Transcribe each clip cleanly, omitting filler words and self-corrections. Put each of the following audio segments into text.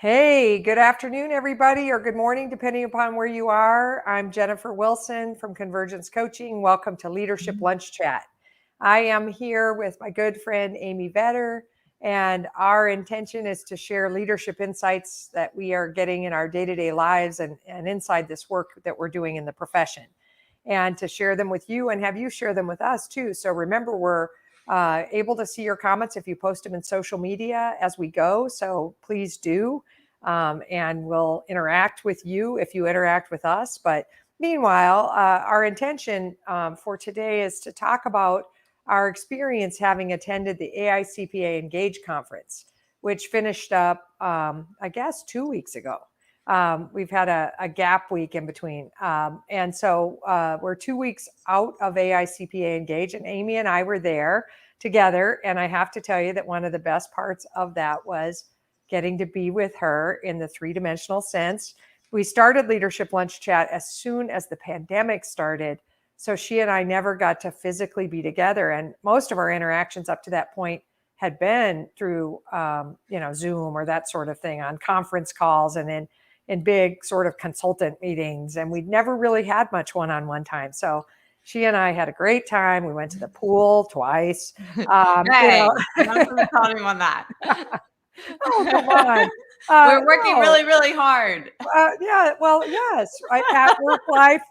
Hey, good afternoon, everybody, or good morning, depending upon where you are. I'm Jennifer Wilson from Convergence Coaching. Welcome to Leadership Lunch Chat. I am here with my good friend, Amy Vetter, and our intention is to share leadership insights that we are getting in our day-to-day lives and inside this work that we're doing in the profession, and to share them with you and have you share them with us too. So remember, we're able to see your comments if you post them in social media as we go. So please do. And we'll interact with you if you interact with us. But meanwhile, our intention for today is to talk about our experience having attended the AICPA ENGAGE conference, which finished up, I guess, 2 weeks ago. We've had a gap week in between. And so we're 2 weeks out of AICPA ENGAGE, and Amy and I were there together. And I have to tell you that one of the best parts of that was getting to be with her in the three-dimensional sense. We started Leadership Lunch Chat as soon as the pandemic started. So she and I never got to physically be together. And most of our interactions up to that point had been through, Zoom or that sort of thing, on conference calls and in big sort of consultant meetings. And we'd never really had much one-on-one time. So she and I had a great time. We went to the pool twice. Hey, not to tell anyone that. Oh, come on. We're working really, really hard. Yeah, well, yes, at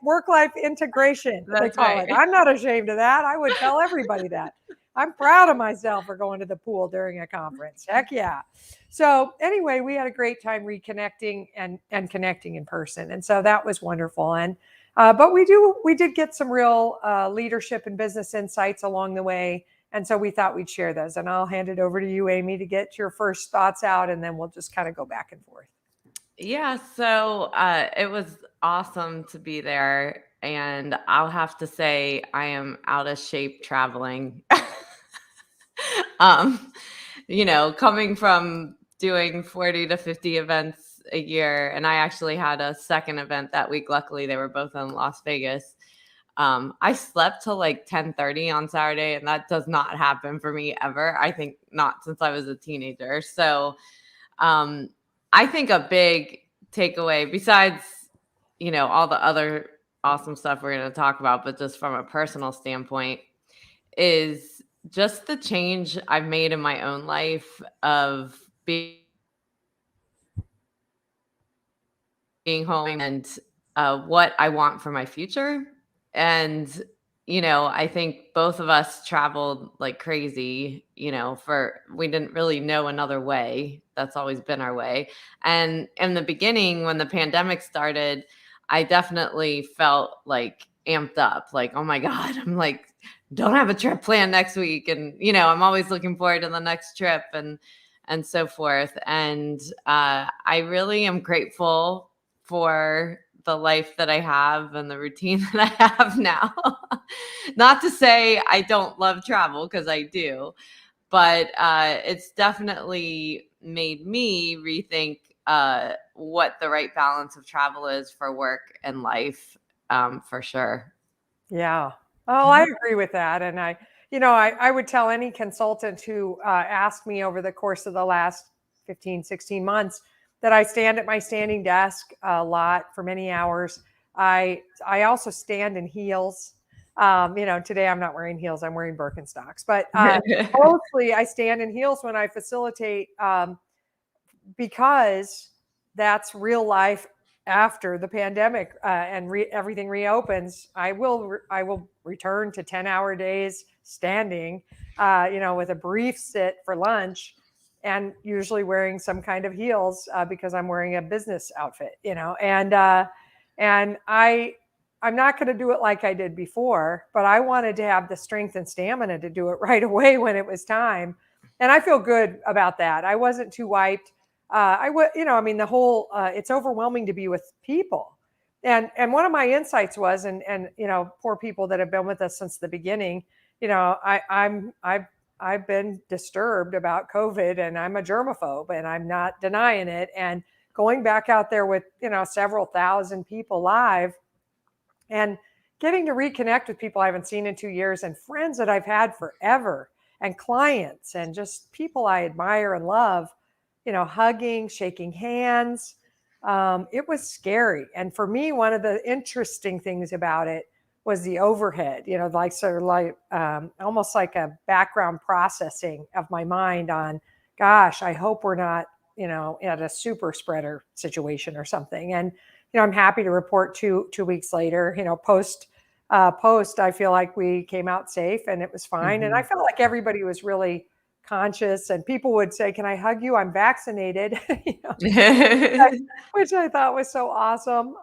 work-life integration, they call it. I'm not ashamed of that. I would tell everybody that. I'm proud of myself for going to the pool during a conference. Heck yeah. So anyway, we had a great time reconnecting and connecting in person. And so that was wonderful. And but we did get some real leadership and business insights along the way. And so we thought we'd share those. And I'll hand it over to you, Amy, to get your first thoughts out, and then we'll just kind of go back and forth. Yeah, so it was awesome to be there. And I'll have to say, I am out of shape traveling. Coming from doing 40 to 50 events a year. And I actually had a second event that week. Luckily, they were both in Las Vegas. I slept till like 10:30 on Saturday, and that does not happen for me ever. I think not since I was a teenager. So I think a big takeaway, besides, all the other awesome stuff we're going to talk about, but just from a personal standpoint, is just the change I've made in my own life of being home and what I want for my future. And, I think both of us traveled like crazy, we didn't really know another way. That's always been our way. And in the beginning, when the pandemic started, I definitely felt like amped up, like, oh my God, I'm like, don't have a trip planned next week. And, I'm always looking forward to the next trip and so forth. And I really am grateful for the life that I have and the routine that I have now. Not to say I don't love travel, because I do, but it's definitely made me rethink what the right balance of travel is for work and life, for sure. Yeah. Oh, I agree with that. And I would tell any consultant who asked me over the course of the last 15, 16 months that I stand at my standing desk a lot for many hours. I also stand in heels. Today I'm not wearing heels. I'm wearing Birkenstocks. But mostly I stand in heels when I facilitate, because that's real life after the pandemic and everything reopens. I will return to 10-hour days standing, with a brief sit for lunch, and usually wearing some kind of heels because I'm wearing a business outfit, and I'm not going to do it like I did before, but I wanted to have the strength and stamina to do it right away when it was time. And I feel good about that. I wasn't too wiped. The whole, it's overwhelming to be with people. And one of my insights was, and poor people that have been with us since the beginning, I've been disturbed about COVID, and I'm a germaphobe, and I'm not denying it. And going back out there with, several thousand people live and getting to reconnect with people I haven't seen in 2 years, and friends that I've had forever, and clients, and just people I admire and love. hugging, shaking hands. It was scary. And for me, one of the interesting things about it was the overhead, like sort of like almost like a background processing of my mind on, gosh, I hope we're not, at a super spreader situation or something. And, I'm happy to report two weeks later, post, I feel like we came out safe and it was fine. And I felt like everybody was really conscious, and people would say, "Can I hug you? I'm vaccinated," which I thought was so awesome.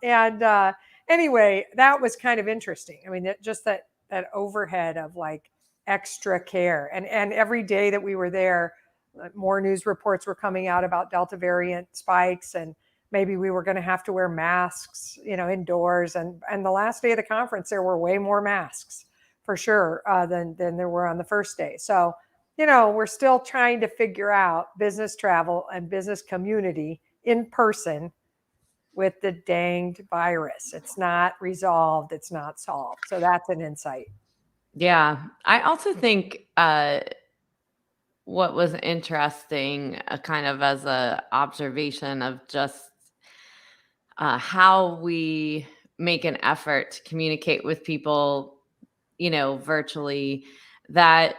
And anyway, that was kind of interesting. I mean, just that overhead of like extra care, and every day that we were there, more news reports were coming out about Delta variant spikes, and maybe we were going to have to wear masks, indoors. And the last day of the conference, there were way more masks for sure than there were on the first day. So, we're still trying to figure out business travel and business community in person with the danged virus. It's not resolved. It's not solved. So that's an insight. Yeah. I also think what was interesting, kind of as a observation of just how we make an effort to communicate with people, virtually, that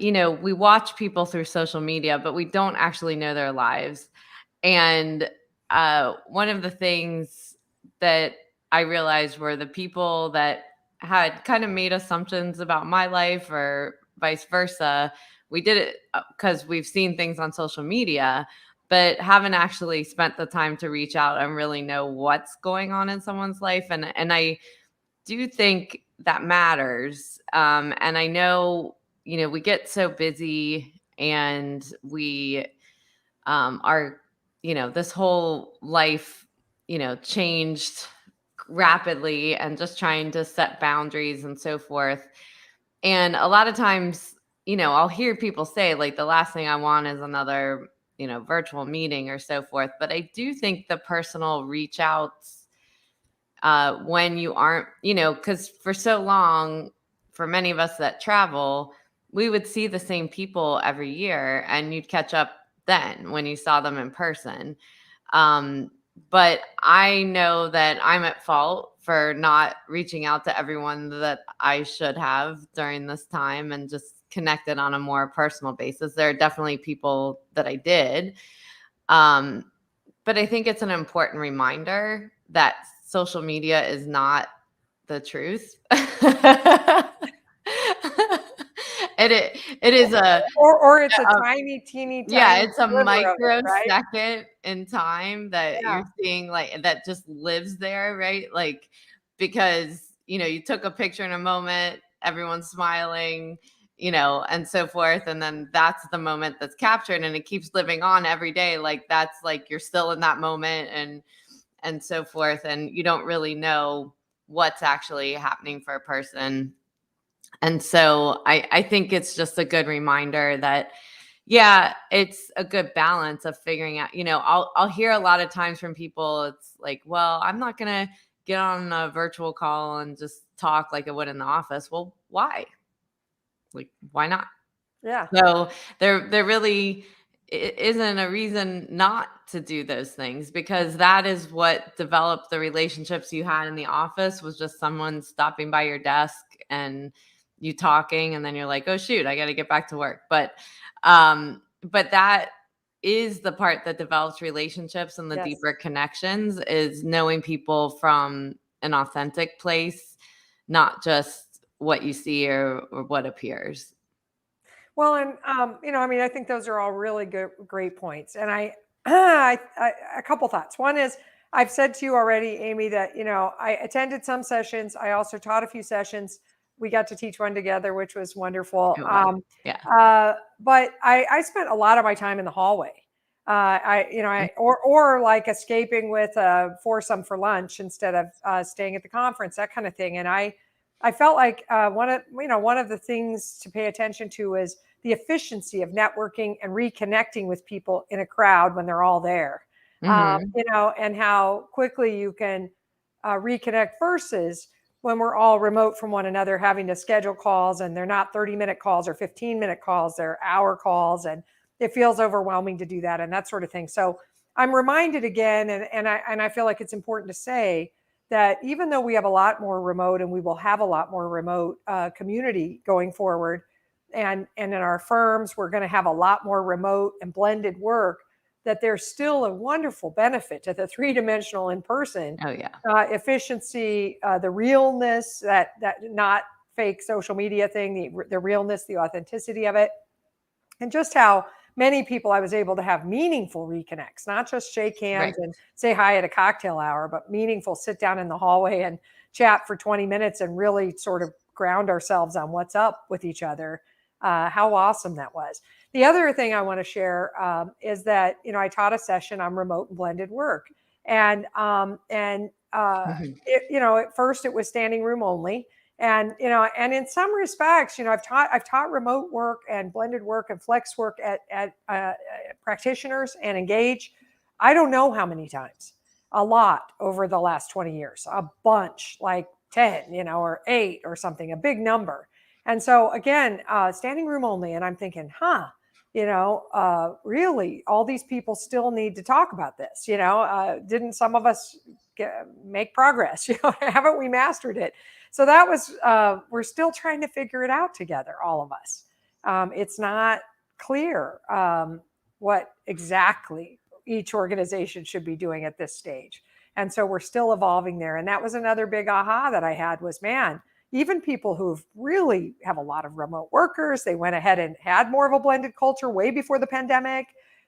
we watch people through social media, but we don't actually know their lives. And one of the things that I realized were the people that had kind of made assumptions about my life or vice versa. We did it because we've seen things on social media, but haven't actually spent the time to reach out and really know what's going on in someone's life. And I do think that matters. And I know, we get so busy and we are, this whole life, changed rapidly, and just trying to set boundaries and so forth. And a lot of times, I'll hear people say, like, the last thing I want is another, virtual meeting or so forth. But I do think the personal reach outs, when you aren't, because for so long, for many of us that travel, we would see the same people every year and you'd catch up then when you saw them in person. But I know that I'm at fault for not reaching out to everyone that I should have during this time and just connected on a more personal basis. There are definitely people that I did. But I think it's an important reminder that social media is not the truth. It is or it's a tiny, teeny, yeah, tiny it's a sliver of it, right? microsecond in time that Yeah. you're seeing, like, that just lives there, right? Like, because, you took a picture in a moment, everyone's smiling, and so forth. And then that's the moment that's captured and it keeps living on every day. Like, that's like you're still in that moment and so forth. And you don't really know what's actually happening for a person. And so I think it's just a good reminder that, yeah, it's a good balance of figuring out, I'll hear a lot of times from people, it's like, well, I'm not going to get on a virtual call and just talk like I would in the office. Well, why? Like, why not? Yeah. So there really isn't a reason not to do those things, because that is what developed the relationships you had in the office, was just someone stopping by your desk and you talking, and then you're like, oh shoot, I got to get back to work. But that is the part that develops relationships and the Yes. deeper connections, is knowing people from an authentic place, not just what you see or what appears. Well, and I mean, I think those are all really good, great points. And a couple thoughts. One is, I've said to you already, Amy, that I attended some sessions. I also taught a few sessions. We got to teach one together, which was wonderful. It was. Yeah. But I spent a lot of my time in the hallway. Or like escaping with a foursome for lunch instead of staying at the conference, that kind of thing. And I felt like one of the things to pay attention to is the efficiency of networking and reconnecting with people in a crowd when they're all there. Mhm. And how quickly you can reconnect versus when we're all remote from one another, having to schedule calls, and they're not 30-minute calls or 15-minute calls, they're hour calls. And it feels overwhelming to do that and that sort of thing. So I'm reminded again, and I feel like it's important to say that even though we have a lot more remote, and we will have a lot more remote community going forward, and in our firms we're going to have a lot more remote and blended work, that there's still a wonderful benefit to the three-dimensional in-person Oh yeah. efficiency, the realness, that not fake social media thing, the realness, the authenticity of it, and just how many people I was able to have meaningful reconnects, not just shake hands Right. and say hi at a cocktail hour, but meaningful sit down in the hallway and chat for 20 minutes and really sort of ground ourselves on what's up with each other. How awesome that was. The other thing I want to share is that, I taught a session on remote and blended work. Mhm. At first it was standing room only. And in some respects, I've taught remote work and blended work and flex work at practitioners and Engage. I don't know how many times, a lot over the last 20 years, a bunch, like 10, or 8 or something, a big number. And so again, standing room only. And I'm thinking, really, all these people still need to talk about this. Didn't some of us make progress? Haven't we mastered it? So that was, we're still trying to figure it out together, all of us. It's not clear what exactly each organization should be doing at this stage. And so we're still evolving there. And that was another big aha that I had was, man, even people who've really have a lot of remote workers, they went ahead and had more of a blended culture way before the pandemic.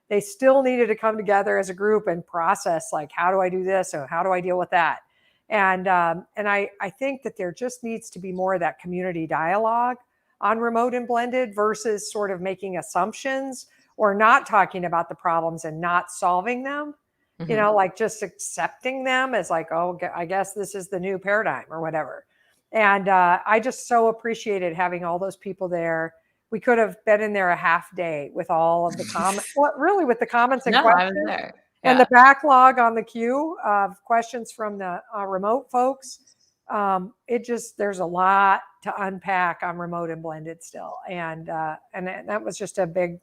They still needed to come together as a group and process, like, how do I do this? Or how do I deal with that? And I think that there just needs to be more of that community dialogue on remote and blended versus sort of making assumptions or not talking about the problems and not solving them. Mhm. Like just accepting them as like, oh, I guess this is the new paradigm or whatever. And I just so appreciated having all those people there. We could have been in there a half day with all of the comments, well, really with the comments and No, I was questions there. and the Yeah. backlog on the queue of questions from the remote folks. There's a lot to unpack on remote and blended still. And that was just a big,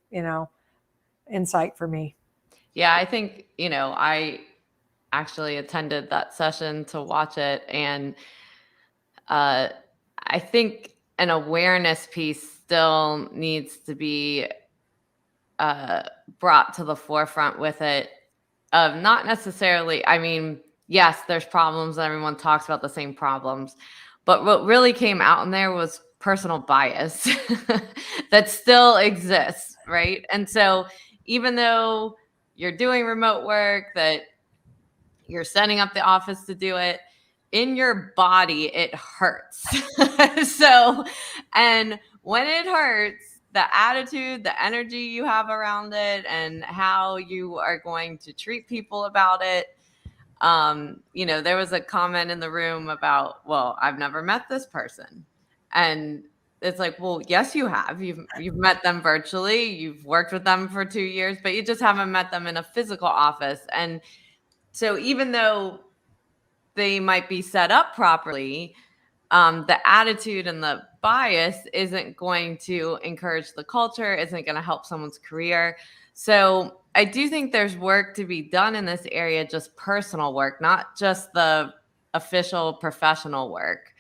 insight for me. Yeah, I think, I actually attended that session to watch it. And uh, I think an awareness piece still needs to be uh, brought to the forefront with it. Of not necessarily, I mean, yes, there's problems and everyone talks about the same problems. But what really came out in there was personal bias that still exists, right? And so even though you're doing remote work, that you're setting up the office to do it, in your body, it hurts. So, and when it hurts, the attitude, the energy you have around it, and how you are going to treat people about it. There was a comment in the room about, well, I've never met this person. And it's like, well, yes, you have. You've met them virtually, you've worked with them for 2 years, but you just haven't met them in a physical office. And so even though they might be set up properly, the attitude and the bias isn't going to encourage the culture, isn't going to help someone's career. So I do think there's work to be done in this area, just personal work, not just the official professional work,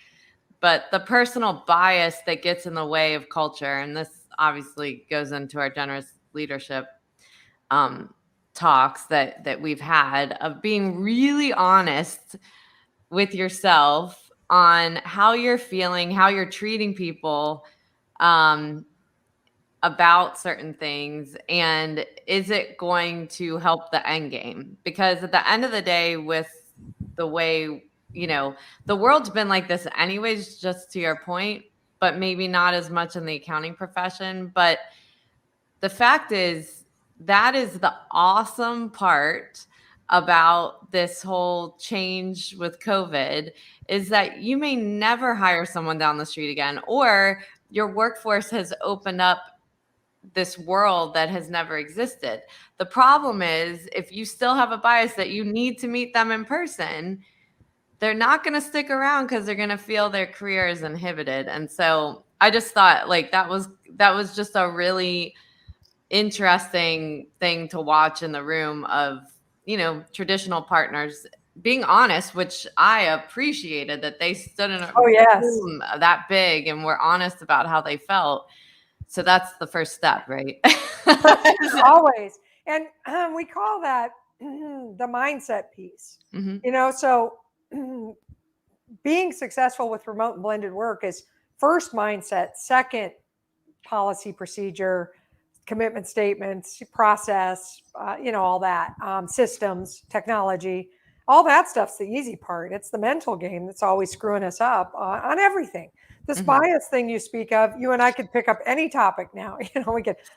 but the personal bias that gets in the way of culture. And this obviously goes into our generous leadership um, talks that we've had, of being really honest with yourself on how you're feeling, how you're treating people um, about certain things, and is it going to help the end game? Because at the end of the day, with the way, the world's been like this anyways, just to your point, but maybe not as much in the accounting profession. But the fact is, that is the awesome part about this whole change with COVID, is that you may never hire someone down the street again, or your workforce has opened up this world that has never existed. The problem is, if you still have a bias that you need to meet them in person, they're not going to stick around because they're going to feel their career is inhibited. And so I just thought, like, that was just a really interesting thing to watch in the room of, traditional partners being honest, which I appreciated that they stood in a Oh, yes. room that big and were honest about how they felt. So that's the first step, right? Always. And we call that the mindset piece. So being successful with remote and blended work is first mindset, second policy, procedure, commitment statements, process, all that, systems, technology, all that stuff's the easy part. It's the mental game that's always screwing us up on everything. This bias thing you speak of, you and I could pick up any topic now.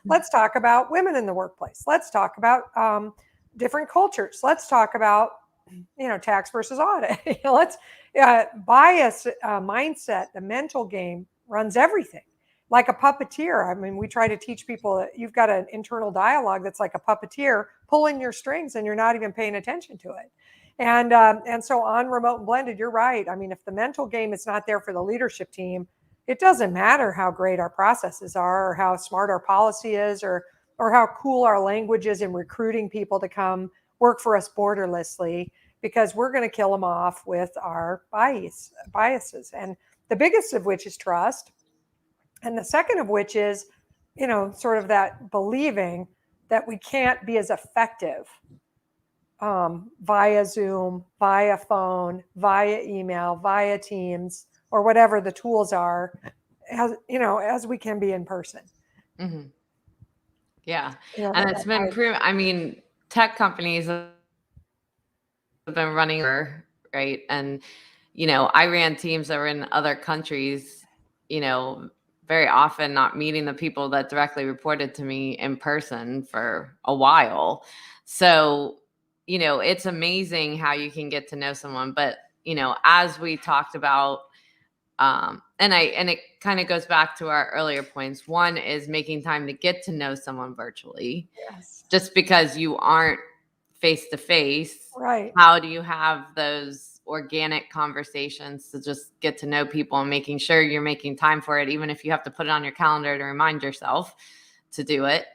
Let's talk about women in the workplace. Let's talk about different cultures. Let's talk about, tax versus audit. Let's bias mindset, the mental game runs everything. Like a puppeteer. I mean, we try to teach people that you've got an internal dialogue that's like a puppeteer pulling your strings and you're not even paying attention to it. And so on remote and blended, you're right. I mean, if the mental game is not there for the leadership team, it doesn't matter how great our processes are or how smart our policy is or how cool our language is in recruiting people to come work for us borderlessly, because we're going to kill them off with our biases. And the biggest of which is trust. And the second of which is, sort of that believing that we can't be as effective via Zoom, via phone, via email, via Teams, or whatever the tools are, as we can be in person. Yeah. And it's been proven. I mean, tech companies have been running, right? And, I ran teams that were in other countries, very often not meeting the people that directly reported to me in person for a while. So, it's amazing how you can get to know someone. But, as we talked about, and it kind of goes back to our earlier points. One is making time to get to know someone virtually. Yes. Just because you aren't face to face. Right. How do you have those organic conversations to just get to know people and making sure you're making time for it, even if you have to put it on your calendar to remind yourself to do it?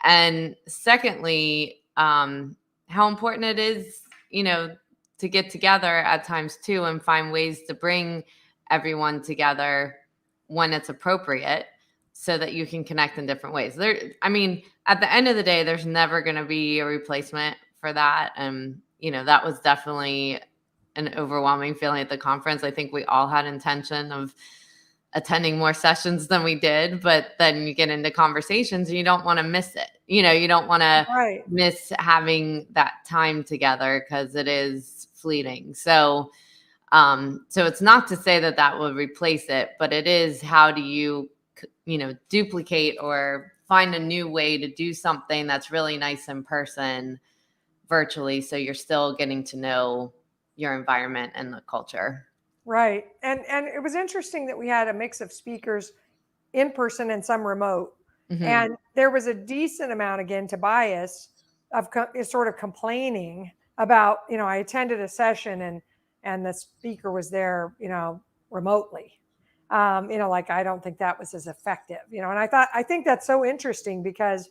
And secondly, how important it is, to get together at times too and find ways to bring everyone together when it's appropriate so that you can connect in different ways. At the end of the day, there's never going to be a replacement for that. And, that was definitely an overwhelming feeling at the conference. I think we all had intention of attending more sessions than we did, but then you get into conversations and you don't want to miss it. You don't want to miss having that time together because it is fleeting. So it's not to say that would replace it, but it is, how do you, duplicate or find a new way to do something that's really nice in person virtually, so you're still getting to know your environment and the culture. Right. And it was interesting that we had a mix of speakers in person and some remote. And there was a decent amount, again, to bias of sort of complaining about, I attended a session and the speaker was there, remotely. I don't think that was as effective, and I think that's so interesting because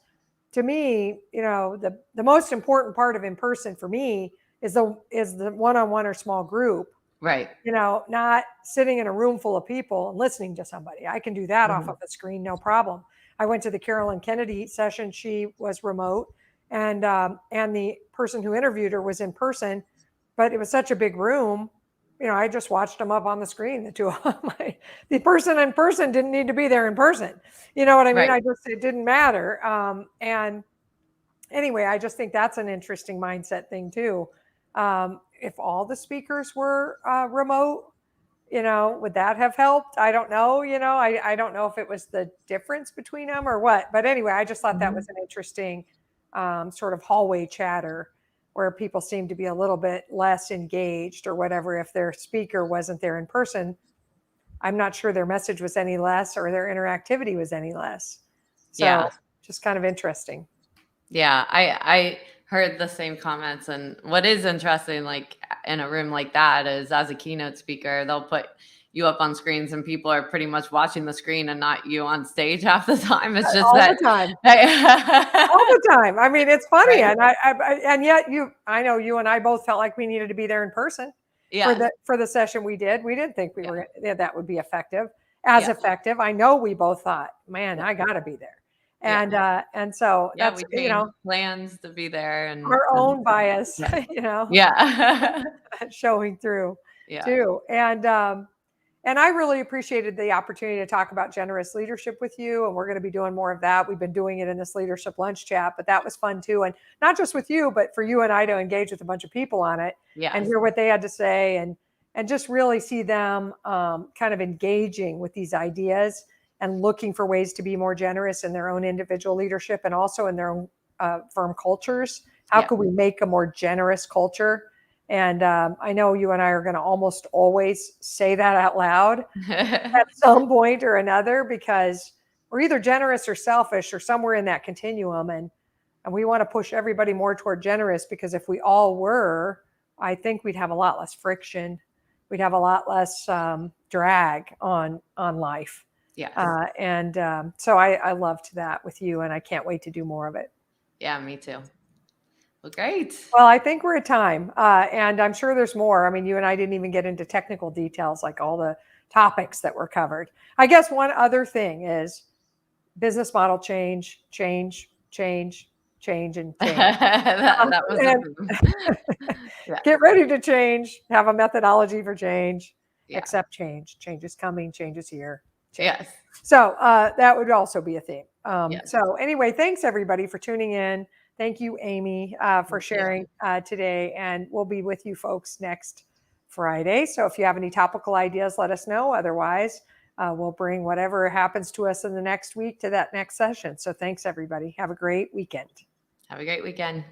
to me, the most important part of in person for me is the one-on-one or small group. Right. Not sitting in a room full of people and listening to somebody. I can do that off of a screen, no problem. I went to the Carolyn Kennedy session. She was remote, and the person who interviewed her was in person, but it was such a big room. I just watched them up on the screen. The two of them. The person in person didn't need to be there in person. You know what I mean? Right. It didn't matter. And anyway, I just think that's an interesting mindset thing too. If all the speakers were remote, would that have helped? I don't know. I don't know if it was the difference between them or what. But anyway, I just thought that was an interesting sort of hallway chatter where people seem to be a little bit less engaged or whatever. If their speaker wasn't there in person, I'm not sure their message was any less or their interactivity was any less. So just kind of interesting. Yeah, I heard the same comments. And what is interesting, like in a room like that, is as a keynote speaker, they'll put you up on screens and people are pretty much watching the screen and not you on stage half the time. It's just all that the time. All the time. I mean, it's funny. Right. And yet I know you and I both felt like we needed to be there in person Yeah. for the session we did. We didn't think Yeah. that would be effective, as Yeah. effective. I know we both thought, man, Yeah. I got to be there. Yeah. And so Yeah, that's, we changed plans to be there our own bias, yeah. Yeah. showing through Yeah. too. And I really appreciated the opportunity to talk about generous leadership with you. And we're going to be doing more of that. We've been doing it in this leadership lunch chat, but that was fun too. And not just with you, but for you and I to engage with a bunch of people on it and Yes. hear what they had to say and just really see them kind of engaging with these ideas and looking for ways to be more generous in their own individual leadership and also in their own firm cultures. How could we make a more generous culture? And I know you and I are going to almost always say that out loud at some point or another, because we're either generous or selfish or somewhere in that continuum. And we want to push everybody more toward generous, because if we all were, I think we'd have a lot less friction. We'd have a lot less drag on life. Yes. So I loved that with you, and I can't wait to do more of it. Yeah, me too. Well, great. Well, I think we're at time, and I'm sure there's more. I mean, you and I didn't even get into technical details, like all the topics that were covered. I guess one other thing is business model change, and change. that was Yeah. Get ready to change. Have a methodology for change. Yeah. Accept change. Change is coming. Change is here. Change. Yes. So that would also be a theme. Yes. So anyway, thanks everybody for tuning in. Thank you, Amy, for sharing today. And we'll be with you folks next Friday. So if you have any topical ideas, let us know. Otherwise, we'll bring whatever happens to us in the next week to that next session. So thanks, everybody. Have a great weekend. Have a great weekend.